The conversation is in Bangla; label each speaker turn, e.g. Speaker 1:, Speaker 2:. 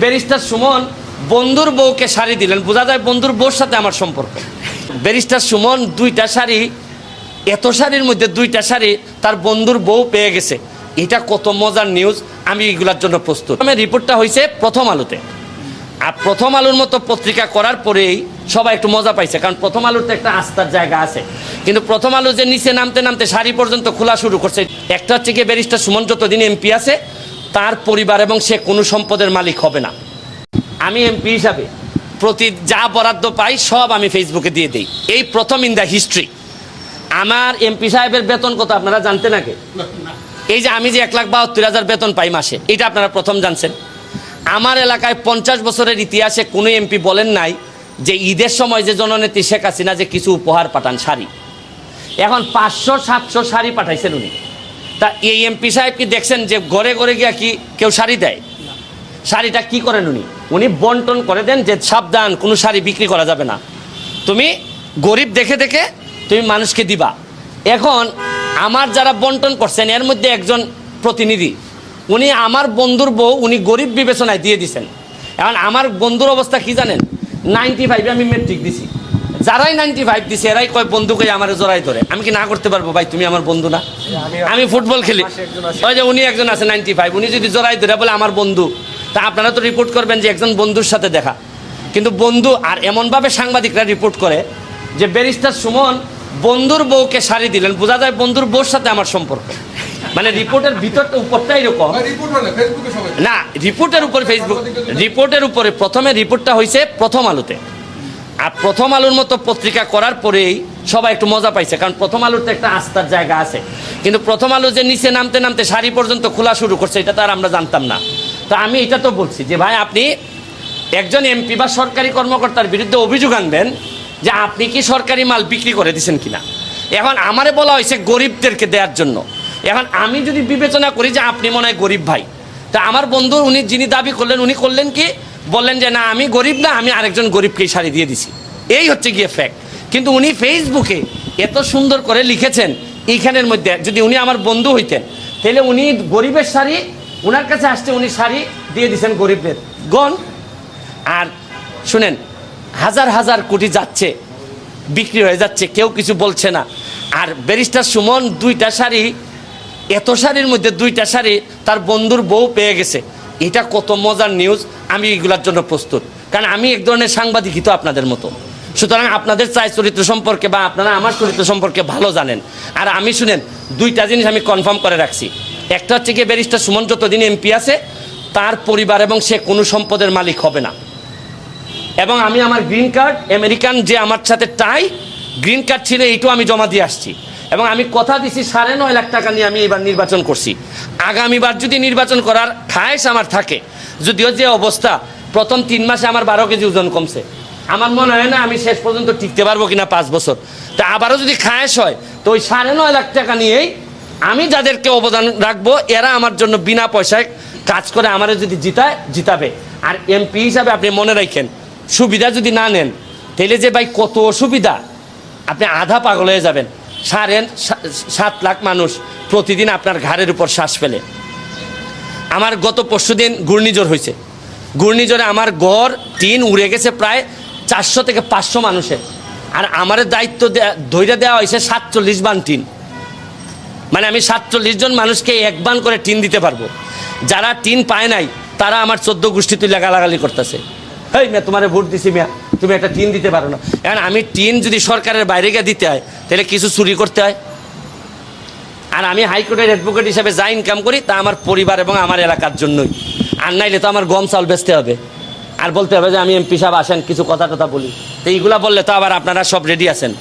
Speaker 1: ব্যারিস্টার সুমন বন্ধুর বউকে শাড়ি দিলেন, বোঝা যায় বন্ধুর বউর সাথে আমার সম্পর্ক। ব্যারিস্টার সুমন দুইটা শাড়ি, এত শাড়ির মধ্যে দুইটা শাড়ি তার বন্ধুর বউ পেয়ে গেছে। এটা কত মজার নিউজ, আমি এগুলোর জন্য প্রস্তুত। রিপোর্টটা হয়েছে প্রথম আলোতে, আর প্রথম আলোর মতো পত্রিকা করার পরেই সবাই একটু মজা পাইছে, কারণ প্রথম আলোতে একটা আস্থার জায়গা আছে। কিন্তু প্রথম আলো যে নিচে নামতে নামতে শাড়ি পর্যন্ত খোলা শুরু করছে। একটা হচ্ছে গিয়ে ব্যারিস্টার সুমন যতদিন এমপি আছে তার পরিবার এবং সে কোনো সম্পদের মালিক হবে না। আমি এমপি হিসাবে প্রতি যা বরাদ্দ পাই সব আমি ফেসবুকে দিয়ে দিই। এই প্রথম ইন দ্য হিস্ট্রি। আমার এমপি সাহেবের বেতন কত আপনারা জানতেন আগে? এই যে আমি যে 1,72,000 বেতন পাই মাসে, এটা আপনারা প্রথম জানছেন। আমার এলাকায় 50 বছরের ইতিহাসে কোনো এমপি বলেন নাই যে ঈদের সময় যে জননেত্রী শেখ হাসিনা যে কিছু উপহার পাঠান শাড়ি, এখন 500-700 শাড়ি পাঠাইছেন উনি। তা এই এমপি সাহেব কি দেখছেন যে ঘরে ঘরে গিয়া কি কেউ শাড়ি দেয়? শাড়িটা কি করেন উনি বন্টন করে দেন যে সাবধান, কোনো শাড়ি বিক্রি করা যাবে না, তুমি গরিব দেখে দেখে তুমি মানুষকে দিবা। এখন আমার যারা বন্টন করছেন এর মধ্যে একজন প্রতিনিধি, উনি আমার বন্ধুর বউ উনি গরিব বিবেচনায় দিয়ে দিছেন। এখন আমার বন্ধুর অবস্থা কি জানেন? 95 আমি মেট্রিক দিছি, যারাই 95 দিছে এরাই কয় বন্ধুকে আমার জড়াই ধরে। আমি কি না করতে পারবো? ভাই তুমি আমার বন্ধু না, আমি ফুটবল খেলি। ওই যে উনি একজন আছে 95, উনি যদি জড়াই ধরে বলে আমার বন্ধু, তা আপনারা তো রিপোর্ট করবেন যে একজন বন্ধুর সাথে দেখা। কিন্তু বন্ধু, আর এমনভাবে সাংবাদিকরা রিপোর্ট করে যে ব্যারিস্টার সুমন বন্ধুর বউকে শাড়ি দিলেন, বোঝা যায় বন্ধুর বউর সাথে আমার সম্পর্ক। মানে রিপোর্টের ভিতরটা উপরটা এরকম না, রিপোর্টের উপর ফেসবুক রিপোর্টের উপরে প্রথমে রিপোর্টটা হয়েছে প্রথম আলোতে, আর প্রথম আলোর মতো পত্রিকা করার পরেই সবাই একটু মজা পাইছে, কারণ প্রথম আলোতে একটা আস্থার জায়গা আছে। কিন্তু প্রথম আলো যে নিচে নামতে নামতে শাড়ি পর্যন্ত খোলা শুরু করছে, এটা তো আর আমরা জানতাম না। তো আমি এটা তো বলছি যে ভাই আপনি একজন এমপি বা সরকারি কর্মকর্তার বিরুদ্ধে অভিযোগ আনবেন যে আপনি কি সরকারি মাল বিক্রি করে দিচ্ছেন কিনা। এখন আমারে বলা হয়েছে গরিবদেরকে দেওয়ার জন্য। এখন আমি যদি বিবেচনা করি যে আপনি মনে হয় গরিব ভাই, তা আমার বন্ধু উনি যিনি দাবি করলেন উনি করলেন কি, বললেন যে না আমি গরিব না, আমি আরেকজন গরিবকেই শাড়ি দিয়ে দিছি। এই হচ্ছে গিয়ে ফ্যাক্ট। কিন্তু উনি ফেসবুকে এত সুন্দর করে লিখেছেন, এইখানের মধ্যে যদি উনি আমার বন্ধু হইতেন তাহলে উনি গরিবের শাড়ি ওনার কাছে আসছে, উনি শাড়ি দিয়ে দিচ্ছেন গরিবদের গণ। আর শুনেন, হাজার হাজার কোটি যাচ্ছে, বিক্রি হয়ে যাচ্ছে, কেউ কিছু বলছে না। আর ব্যারিস্টার সুমন দুইটা শাড়ি, এত শাড়ির মধ্যে দুইটা শাড়ি তার বন্ধুর বউ পেয়ে গেছে। এটা কত মজার নিউজ, আমি এগুলোর জন্য প্রস্তুত, কারণ আমি এক ধরনের সাংবাদিকই তো আপনাদের মতো। সুতরাং আপনাদের চাই চরিত্র সম্পর্কে বা আপনারা আমার চরিত্র সম্পর্কে ভালো জানেন। আর আমি শুনেন, দুইটা জিনিস আমি কনফার্ম করে রাখছি। একটা হচ্ছে কি ব্যারিস্টার সুমন যতদিন এমপি আছে তার পরিবার এবং সে কোনো সম্পদের মালিক হবে না। এবং আমি আমার গ্রিন কার্ড, আমেরিকান যে আমার সাথে টাই গ্রিন কার্ড ছিল, এইটাও আমি জমা দিয়ে আসছি। এবং আমি কথা দিছি 9.5 লাখ টাকা নিয়ে আমি এবার নির্বাচন করছি। আগামীবার যদি নির্বাচন করার খায়েশ আমার থাকে, যদিও যে অবস্থা প্রথম 3 মাসে আমার 12 কেজি ওজন কমছে, আমার মনে হয় না আমি শেষ পর্যন্ত টিকতে পারবো কিনা 5 বছর। তা আবারও যদি খায়েশ হয় তো ওই 9.5 লাখ টাকা নিয়েই আমি যাদেরকে অবদান রাখবো, এরা আমার জন্য বিনা পয়সায় কাজ করে আমারে যদি জিতাবে। আর এমপি হিসাবে আপনি মনে রাখেন, সুবিধা যদি না নেন তাহলে যে ভাই কত অসুবিধা, আপনি আধা পাগল হয়ে যাবেন। 7.5 লাখ মানুষ প্রতিদিন আপনার ঘাড়ের উপর শ্বাস ফেলে। আমার গত পরশুদিন ঘূর্ণিঝড় হয়েছে, ঘূর্ণিঝড়ে আমার ঘর টিন উড়ে গেছে প্রায় 400 থেকে 500 মানুষের। আর আমার দায়িত্ব ধৈর্য দেওয়া হয়েছে 47 বান টিন। মানে আমি 47 জন মানুষকে 1 বান করে টিন দিতে পারবো। যারা টিন পায় নাই তারা আমার 14 গোষ্ঠী তুলে গালাগালি করতেছে, এই মেয়া তোমারে ভোট দিছি মেয়া, তুমি একটা টিন দিতে পারো না। এখন আমি টিন যদি সরকারের বাইরে গিয়ে দিতে হয় তাহলে কিছু চুরি করতে হয়। আর আমি হাইকোর্টের অ্যাডভোকেট হিসাবে যা ইনকাম করি তা আমার পরিবার এবং আমার এলাকার জন্যই। আর নাইলে তো আমার গম চাউল বেচতে হবে, আর বলতে হবে যে আমি এমপি সাহেব আসেন কিছু কথা বলি। তো এইগুলা বললে তো আবার আপনারা সব রেডি আছেন।